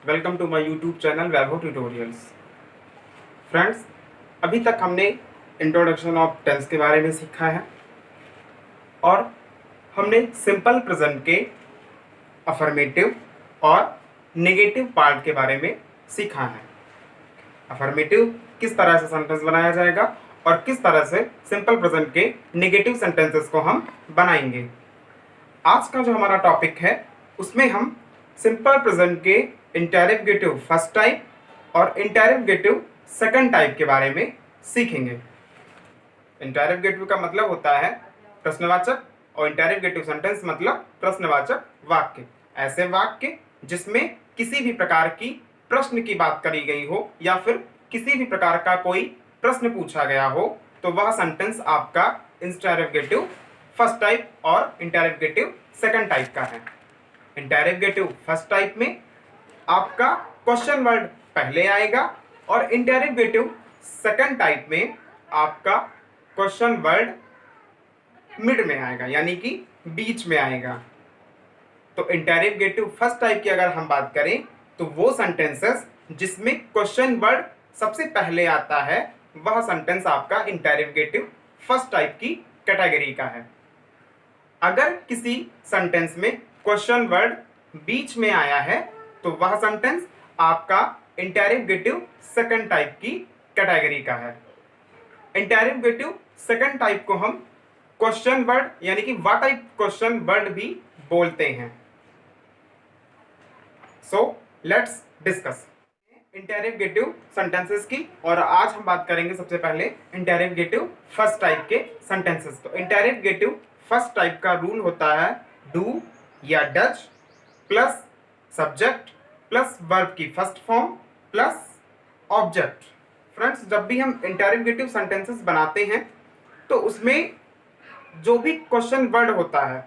Welcome to my YouTube channel Vaibhav tutorials. Friends, अभी तक हमने इंट्रोडक्शन ऑफ टेंस के बारे में सीखा है और हमने सिंपल प्रेजेंट के अफर्मेटिव और नेगेटिव पार्ट के बारे में सीखा है। अफर्मेटिव किस तरह से सेंटेंस बनाया जाएगा और किस तरह से सिंपल प्रेजेंट के नेगेटिव सेंटेंसेस को हम बनाएंगे। आज का जो हमारा टॉपिक है उसमें हम सिंपल प्रेजेंट के इंटरोगेटिव फर्स्ट टाइप और इंटरोगेटिव सेकंड टाइप के बारे में सीखेंगे। इंटरोगेटिव का मतलब होता है प्रश्नवाचक और इंटरोगेटिव सेंटेंस मतलब प्रश्नवाचक वाक्य। ऐसे वाक्य जिसमें किसी भी प्रकार की प्रश्न की बात करी गई हो या फिर किसी भी प्रकार का कोई प्रश्न पूछा गया हो तो वह सेंटेंस आपका इंटरोगेटिव फर्स्ट टाइप और इंटरोगेटिव सेकंड टाइप का है। इंटरोगेटिव फर्स्ट टाइप में आपका क्वेश्चन वर्ड पहले आएगा और इंटरोगेटिव सेकंड टाइप में आपका क्वेश्चन वर्ड मिड में आएगा, यानी कि बीच में आएगा। तो इंटरोगेटिव फर्स्ट टाइप की अगर हम बात करें तो वो सेंटेंसेस जिसमें क्वेश्चन वर्ड सबसे पहले आता है वह सेंटेंस आपका इंटरोगेटिव फर्स्ट टाइप की कैटेगरी का है। अगर किसी सेंटेंस में क्वेश्चन वर्ड बीच में आया है तो वह सेंटेंस आपका इंटरोगेटिव सेकंड टाइप की कैटेगरी का है। इंटरोगेटिव सेकंड टाइप को हम क्वेश्चन वर्ड यानी कि व्हाट टाइप क्वेश्चन वर्ड भी बोलते हैं। So let's discuss interrogative sentences की, और आज हम बात करेंगे सबसे पहले इंटरोगेटिव फर्स्ट टाइप के सेंटेंसेस। तो इंटरोगेटिव फर्स्ट टाइप का रूल होता है डू या does plus subject plus verb की first form plus object. Friends, जब भी हम इंटरोगेटिव सेंटेंसेस बनाते हैं तो उसमें जो भी क्वेश्चन वर्ड होता है,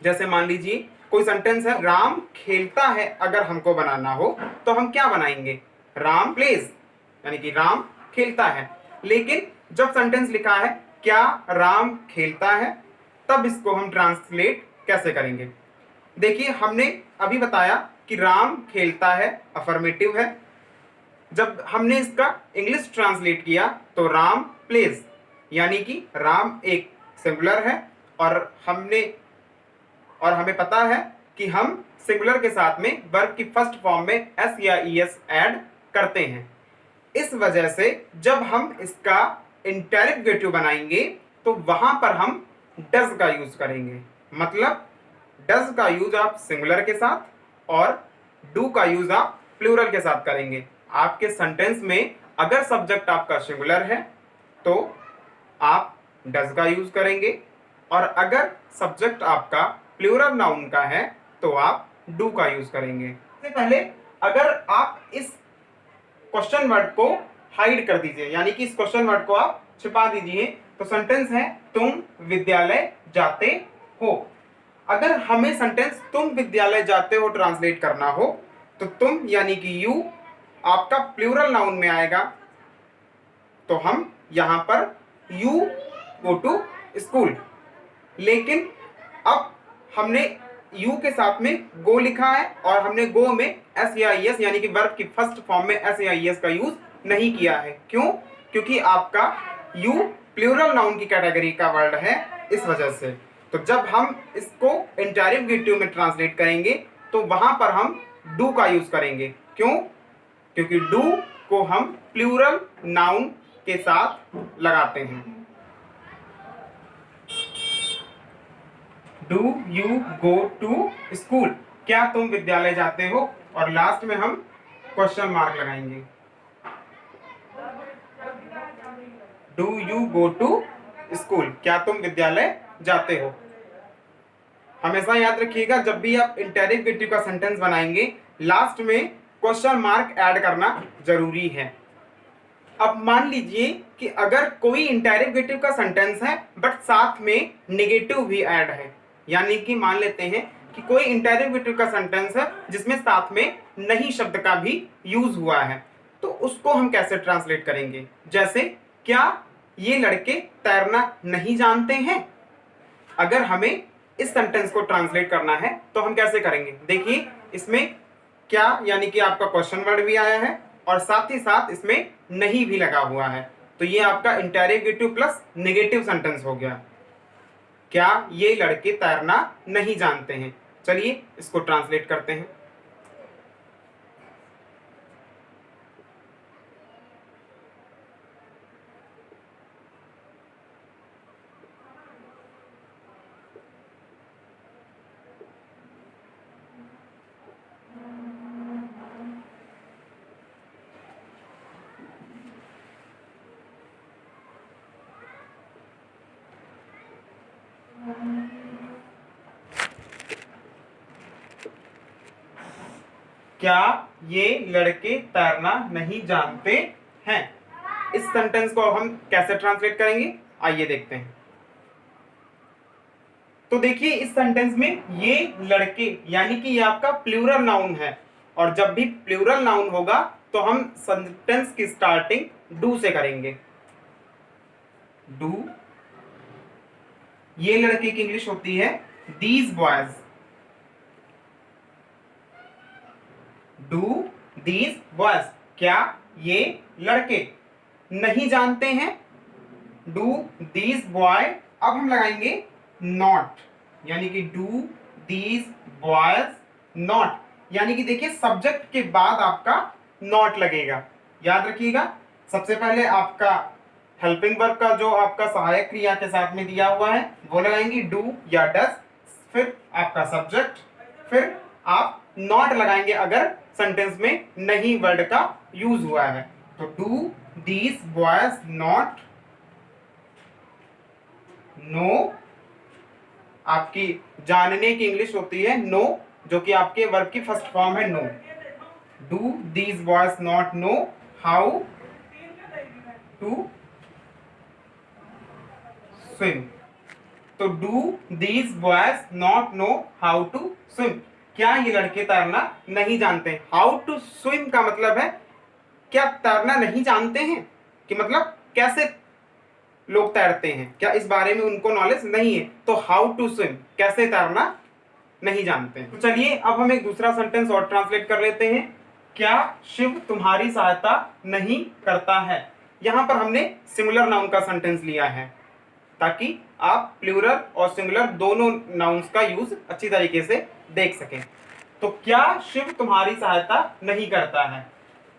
जैसे मान लीजिए कोई सेंटेंस है राम खेलता है, अगर हमको बनाना हो तो हम क्या बनाएंगे? राम प्लेज, यानी कि राम खेलता है। लेकिन जब सेंटेंस लिखा है क्या राम खेलता है, तब इसको हम ट्रांसलेट कैसे करेंगे? देखिए, हमने अभी बताया कि राम खेलता है अफर्मेटिव है। जब हमने इसका इंग्लिश ट्रांसलेट किया तो राम प्लेज, यानी कि राम एक सिंगुलर है और हमें पता है कि हम सिंगुलर के साथ में वर्ब की फर्स्ट फॉर्म में एस या ईएस ऐड करते हैं। इस वजह से जब हम इसका इंटरोगेटिव बनाएंगे तो वहां पर हम डज का यूज करेंगे। मतलब डज का यूज आप सिंगुलर के साथ और डू का यूज आप प्लूरल के साथ करेंगे। आपके सेंटेंस में अगर सब्जेक्ट आपका सिंगुलर है तो आप डज का यूज करेंगे, और अगर सब्जेक्ट आपका प्लूरल नाउन का है तो आप डू का यूज करेंगे। इससे पहले अगर आप इस क्वेश्चन वर्ड को हाइड कर दीजिए, यानी कि इस क्वेश्चन वर्ड को आप छिपा दीजिए, तो सेंटेंस है तुम विद्यालय जाते हो। अगर हमें सेंटेंस तुम विद्यालय जाते हो ट्रांसलेट करना हो तो तुम यानी कि यू आपका प्लूरल नाउन में आएगा, तो हम यहां पर यू गो टू स्कूल। लेकिन अब हमने यू के साथ में गो लिखा है और हमने गो में एस या ईएस यानी कि वर्ब की फर्स्ट फॉर्म में एस या ईएस का यूज नहीं किया है। क्यों? क्योंकि आपका यू प्लूरल नाउन की कैटेगरी का वर्ड है, इस वजह से। तो जब हम इसको इंटरोगेटिव में ट्रांसलेट करेंगे तो वहां पर हम डू का यूज करेंगे। क्यों? क्योंकि डू को हम प्लूरल नाउन के साथ लगाते हैं। Do you go to school, क्या तुम विद्यालय जाते हो, और लास्ट में हम क्वेश्चन मार्क लगाएंगे। Do you go to school, क्या तुम विद्यालय जाते हो। हमेशा याद रखिएगा, जब भी आप इंटरोगेटिव का सेंटेंस बनाएंगे लास्ट में क्वेश्चन मार्क ऐड करना जरूरी है। अब मान लीजिए कि अगर कोई इंटरोगेटिव का सेंटेंस है बट साथ में नेगेटिव भी ऐड है, यानी कि मान लेते हैं कि कोई इंटरोगेटिव का सेंटेंस है जिसमें साथ में नहीं शब्द का भी यूज हुआ है, तो उसको हम कैसे ट्रांसलेट करेंगे? जैसे क्या ये लड़के तैरना नहीं जानते हैं। अगर हमें इस सेंटेंस को ट्रांसलेट करना है तो हम कैसे करेंगे? देखिए, इसमें क्या यानी कि आपका क्वेश्चन वर्ड भी आया है और साथ ही साथ इसमें नहीं भी लगा हुआ है, तो ये आपका इंटेरोगेटिव प्लस नेगेटिव सेंटेंस हो गया। क्या ये लड़के तैरना नहीं जानते हैं? चलिए इसको ट्रांसलेट करते हैं। क्या ये लड़के तैरना नहीं जानते हैं? इस सेंटेंस को हम कैसे ट्रांसलेट करेंगे, आइए देखते हैं। तो देखिए इस सेंटेंस में ये लड़के यानी कि ये आपका प्लूरल नाउन है, और जब भी प्लूरल नाउन होगा तो हम सेंटेंस की स्टार्टिंग डू से करेंगे। डू, ये लड़के की इंग्लिश होती है these boys. Do these boys, क्या ये लड़के नहीं जानते हैं? डू दीज बॉय, अब हम लगाएंगे नॉट, यानी कि डू दीज बॉयज नॉट, यानी कि देखिए सब्जेक्ट के बाद आपका नॉट लगेगा। याद रखिएगा, सबसे पहले आपका हेल्पिंग वर्ब का जो आपका सहायक क्रिया के साथ में दिया हुआ है वो लगाएंगे डू या डज, फिर आपका सब्जेक्ट, फिर आप नॉट लगाएंगे अगर सेंटेंस में नहीं वर्ड का यूज हुआ है। तो do these boys not no, आपकी जानने की इंग्लिश होती है नो, जो कि आपके वर्ब की फर्स्ट फॉर्म है know. Do these boys not know how to swim. तो do these boys not know how to swim, क्या ये लड़के तैरना नहीं जानते? हाउ टू स्विम का मतलब है क्या तैरना नहीं जानते हैं, कि मतलब कैसे लोग तैरते हैं, क्या इस बारे में उनको नॉलेज नहीं है? तो हाउ टू स्विम, कैसे तैरना नहीं जानते हैं। तो चलिए अब हम एक दूसरा सेंटेंस और ट्रांसलेट कर लेते हैं। क्या शिव तुम्हारी सहायता नहीं करता है? यहां पर हमने सिंगुलर नाउन का सेंटेंस लिया है ताकि आप प्लूरल और सिंगुलर दोनों नाउन्स का यूज अच्छी तरीके से देख सकें। तो क्या शिव तुम्हारी सहायता नहीं करता है?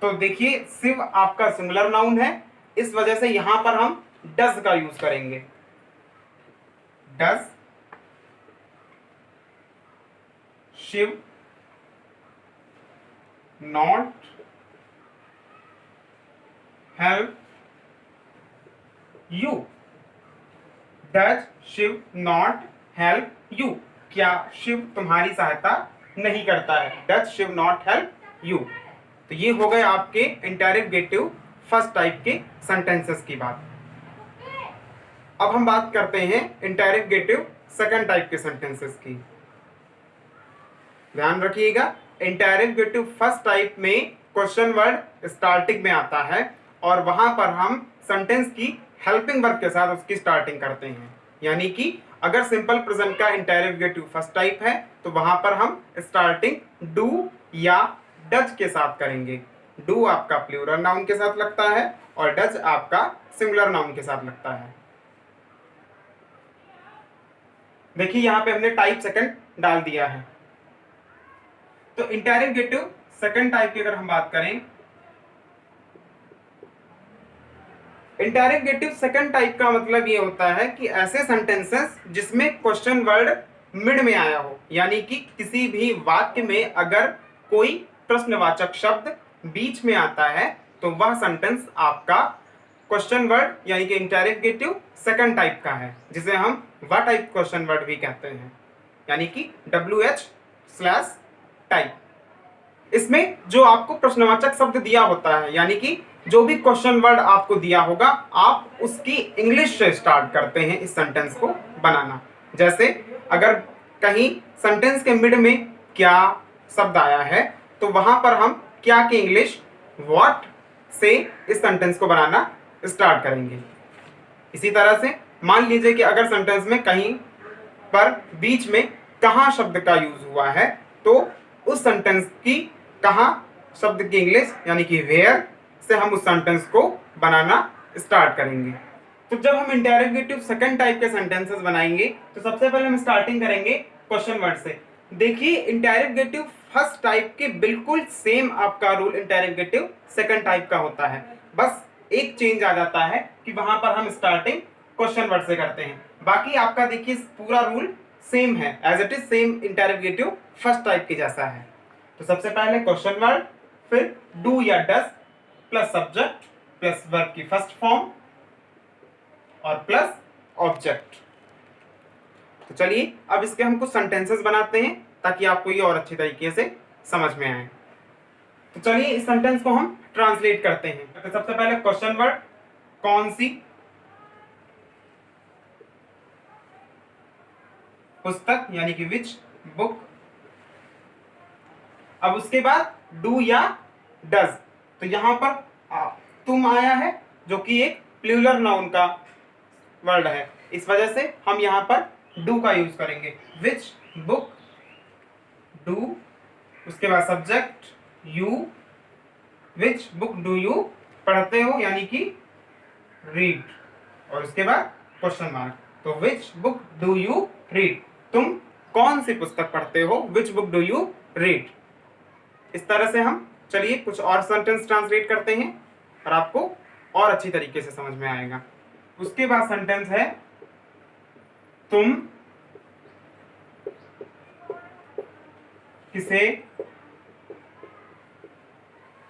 तो देखिए शिव आपका सिंगुलर नाउन है, इस वजह से यहां पर हम डज का यूज करेंगे। Does Shiv not help you? Does Shiv not help you, क्या शिव तुम्हारी सहायता नहीं करता है? Does Shiv not help you. तो ये हो गए आपके इंटेरोगेटिव फर्स्ट टाइप के सेंटेंसेस की बात। अब हम बात करते हैं इंटेरोगेटिव सेकंड टाइप के सेंटेंसेस की। ध्यान रखिएगा, इंटेरोगेटिव फर्स्ट टाइप में क्वेश्चन वर्ड स्टार्टिंग में आता है और वहां पर हम सेंटेंस की हेल्पिंग वर्ब के साथ उसकी स्टार्टिंग करते हैं। यानी कि अगर सिंपल प्रेजेंट का इंटेरोगेटिव फर्स्ट टाइप है तो वहां पर हम स्टार्टिंग डू या डज के साथ करेंगे। डू आपका प्लूरल नाउन के साथ लगता है और डज आपका सिंगुलर नाउन के साथ लगता है। देखिए यहां पे हमने टाइप सेकंड डाल दिया है। तो इंटेरोगेटिव सेकंड टाइप की अगर हम बात करें, इंटेरोगेटिव सेकंड टाइप का मतलब ये होता है कि ऐसे सेंटेंसेस जिसमें क्वेश्चन वर्ड मिड में आया हो, यानी कि किसी भी वाक्य में अगर कोई प्रश्नवाचक शब्द बीच में आता है तो वह सेंटेंस आपका क्वेश्चन वर्ड यानी कि इंटेरोगेटिव सेकंड टाइप का है, जिसे हम व्हाट टाइप क्वेश्चन वर्ड भी कहते हैं, यानी कि WH/टाइप। इसमें जो आपको प्रश्नवाचक शब्द दिया होता है, यानी कि जो भी क्वेश्चन वर्ड आपको दिया होगा आप उसकी इंग्लिश से स्टार्ट करते हैं इस सेंटेंस को बनाना। जैसे अगर कहीं सेंटेंस के मिड में क्या शब्द आया है तो वहां पर हम क्या की इंग्लिश व्हाट से इस सेंटेंस को बनाना स्टार्ट करेंगे। इसी तरह से मान लीजिए कि अगर सेंटेंस में कहीं पर बीच में कहाँ शब्द का यूज हुआ है तो उस सेंटेंस की कहाँ, शब्द की इंग्लिश यानी कि वेयर से हम उस सेंटेंस को बनाना स्टार्ट करेंगे। तो जब हम इंटेरोगेटिव सेकंड टाइप के सेंटेंसेस बनाएंगे तो सबसे पहले हम स्टार्टिंग करेंगे क्वेश्चन वर्ड से। देखिए इंटेरोगेटिव फर्स्ट टाइप के बिल्कुल सेम आपका रूल इंटेरोगेटिव सेकंड टाइप का होता है, बस एक चेंज आ जाता है कि वहां पर हम स्टार्टिंग क्वेश्चन वर्ड से करते हैं। बाकी आपका देखिए पूरा रूल सेम है, as it is same interrogative first type के जैसा है। तो सबसे पहले क्वेश्चन वर्ड, फिर डू या does plus subject plus verb की फर्स्ट फॉर्म और प्लस ऑब्जेक्ट। तो चलिए अब इसके हम कुछ सेंटेंसेस बनाते हैं ताकि आपको ये और अच्छी तरीके से समझ में आए। तो चलिए इस सेंटेंस को हम ट्रांसलेट करते हैं। तो सबसे पहले क्वेश्चन वर्ड, कौन सी पुस्तक यानी कि विच बुक। अब उसके बाद डू या डज, तो यहां पर तुम आया है जो कि एक प्लूरल नाउन का वर्ड है, इस वजह से हम यहां पर डू का यूज करेंगे। विच बुक डू, उसके बाद subject you, which book do you पढ़ते हो यानी कि रीड, और उसके बाद क्वेश्चन मार्क। तो which book do you read, तुम कौन सी पुस्तक पढ़ते हो, which book do you read. इस तरह से हम चलिए कुछ और सेंटेंस ट्रांसलेट करते हैं और आपको और अच्छी तरीके से समझ में आएगा। उसके बाद सेंटेंस है तुम किसे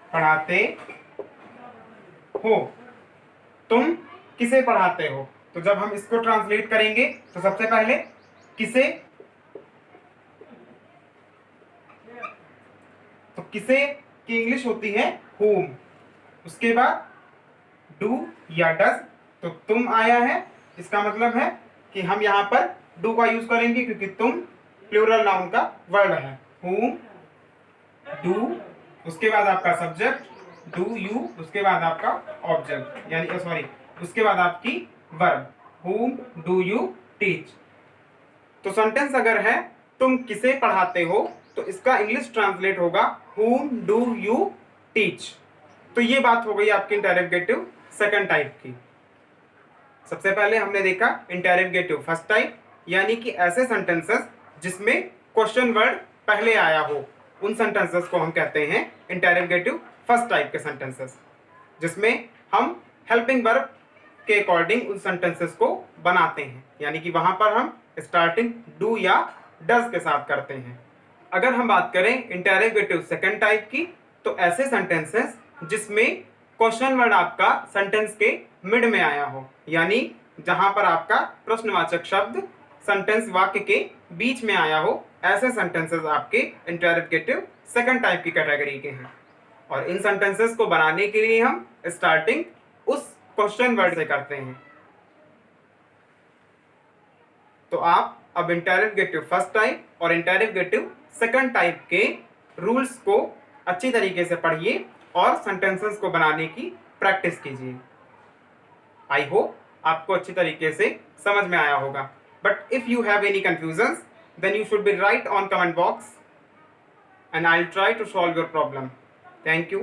पढ़ाते हो, तुम किसे पढ़ाते हो। तो जब हम इसको ट्रांसलेट करेंगे तो सबसे पहले किसे, तो किसे की इंग्लिश होती है whom, उसके बाद डू या डज, तो तुम आया है, इसका मतलब है कि हम यहाँ पर डू का यूज करेंगे क्योंकि तुम प्लूरल नाउन का वर्ड है। whom डू, उसके बाद आपका सब्जेक्ट डू यू, उसके बाद आपका ऑब्जेक्ट यानी सॉरी उसके बाद आपकी verb whom do you teach. तो सेंटेंस अगर है तुम किसे पढ़ाते हो तो इसका इंग्लिश ट्रांसलेट होगा whom do you teach। तो ये बात हो गई आपकी इंटेरोगेटिव सेकंड टाइप की। सबसे पहले हमने देखा इंटेरोगेटिव फर्स्ट टाइप, यानी कि ऐसे सेंटेंसेस जिसमें क्वेश्चन वर्ड पहले आया हो, उन सेंटेंसेस को हम कहते हैं इंटेरोगेटिव फर्स्ट टाइप के सेंटेंसेस, जिसमें हम हेल्पिंग वर्ब के अकॉर्डिंग उन सेंटेंसेस को बनाते हैं, यानी कि वहां पर हम स्टार्टिंग डू या डज के साथ करते हैं। अगर हम बात करें इंटेरोगेटिव सेकंड टाइप की, तो ऐसे सेंटेंसेस जिसमें क्वेश्चन वर्ड आपका सेंटेंस के मिड में आया हो, यानी जहां पर आपका प्रश्नवाचक शब्द सेंटेंस वाक्य के बीच में आया हो, ऐसे सेंटेंसेस आपके इंटेरोगेटिव सेकंड टाइप की कैटेगरी के हैं। और इन सेंटेंसेस को बनाने के लिए हम स्टार्टिंग उस क्वेश्चन वर्ड से करते हैं। तो आप अब इंटेरोगेटिव फर्स्ट टाइप और इंटेरोगेटिव सेकंड टाइप के रूल्स को अच्छी तरीके से पढ़िए और सेंटेंसेस को बनाने की प्रैक्टिस कीजिए। आई होप आपको अच्छी तरीके से समझ में आया होगा। But if you have any confusions then you should be write on comment box and I'll try to solve your problem. Thank you.